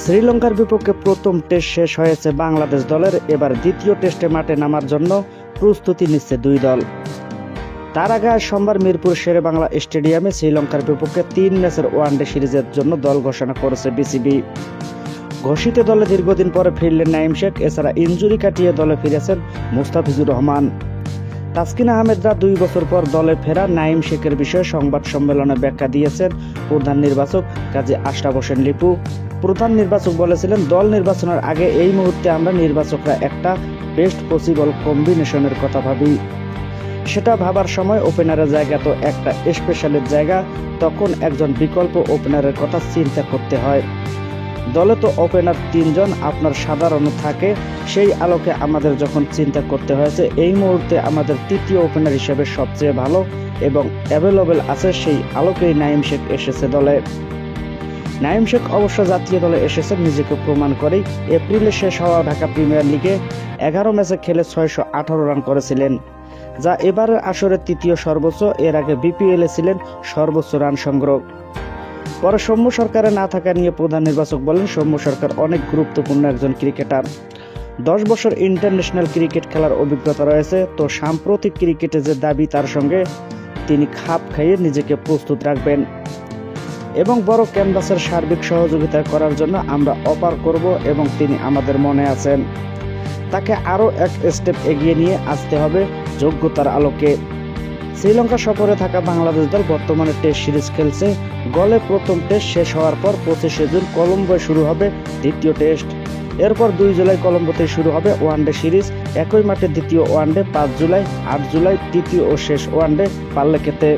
শ্রীলঙ্কার বিপক্ষে প্রথম টেস্ট শেষ হয়েছে বাংলাদেশ দলের। এবার দ্বিতীয় টেস্টে মাঠে নামার জন্য প্রস্তুতি নিচ্ছে দুই দল। তার আগে আজ সোমবার মিরপুর শেরেবাংলা স্টেডিয়ামে শ্রীলঙ্কার বিপক্ষে 3 ম্যাচের ওয়ানডে সিরিজের জন্য দল ঘোষণা করেছে বিসিবি। ঘোষিত দলে দীর্ঘদিন পরে ফিরলেন নাঈম শেখ। এছাড়া ইনজুরি কাটিয়ে দলে ফিরেছেন মুস্তাফিজুর রহমান। তাসকিন আহমেদরা 2 বছর পর দলে ফেরা নাঈম শেখের বিষয়ে সংবাদ সম্মেলনে ব্যাখ্যা দিয়েছেন প্রধান নির্বাচক কাজী আশরাফ হোসেন লিপু। প্রধান নির্বাচক বলেছিলেন, দল নির্বাচনের আগে এই মুহূর্তে আমরা নির্বাচকরা একটা বেস্ট পসিবল কম্বিনেশনের কথা ভাবি। সেটা ভাবার সময় ওপেনারের জায়গা তো একটা স্পেশালের জায়গা, তখন একজন বিকল্প ওপেনারের কথা চিন্তা করতে হয়। দলে তো ওপেনার 3 জন আপনার সাধারণ থাকে, সেই আলোকে আমাদের যখন চিন্তা করতে হয়েছে এই মুহূর্তে আমাদের তৃতীয় ওপেনার হিসেবে সবচেয়ে ভালো এবং অ্যাভেলেবল আছে, সেই আলোকেই নাঈম শেখ এসেছে দলে। নাঈম শেখ অবশ্য জাতীয় দলে এসেছেন নিজেকে প্রমাণ করেই। এপ্রিলে শেষ হওয়া ঢাকা প্রিমিয়ার লিগে 11 ম্যাচে খেলে 618 রান করেছিলেন, যা এবারের আসরের তৃতীয় সর্বোচ্চ। এর আগে বিপিএলে ছিলেন সর্বোচ্চ রান সংগ্রহ। পরে সৌম্য সরকারে না থাকা নিয়ে প্রধান নির্বাচক বলেন, সৌম্য সরকার অনেক গুরুত্বপূর্ণ একজন ক্রিকেটার। 10 বছর ইন্টারন্যাশনাল ক্রিকেট খেলার অভিজ্ঞতা রয়েছে, তো সাম্প্রতিক ক্রিকেটে যে দাবি তার সঙ্গে তিনি খাপ খাইয়ে নিজেকে প্রস্তুত রাখবেন এবং বড় ক্যানভাসের সার্বিক সহযোগিতা করার জন্য আমরা অপার করব এবং তিনি আমাদের মনে আছেন। তাকে আরও এক স্টেপ এগিয়ে নিয়ে আসতে হবে যোগ্যতার আলোকে। শ্রীলঙ্কা সফরে থাকা বাংলাদেশ দল বর্তমানে টেস্ট সিরিজ খেলছে। গলে প্রথম টেস্ট শেষ হওয়ার পর 25শে জুন কলম্বোয় শুরু হবে দ্বিতীয় টেস্ট। এরপর 2 জুলাই কলম্বোতে শুরু হবে ওয়ানডে সিরিজ। একই মাঠে দ্বিতীয় ওয়ানডে 5 জুলাই, 8 জুলাই তৃতীয় ও শেষ ওয়ানডে পাল্লেকেতে।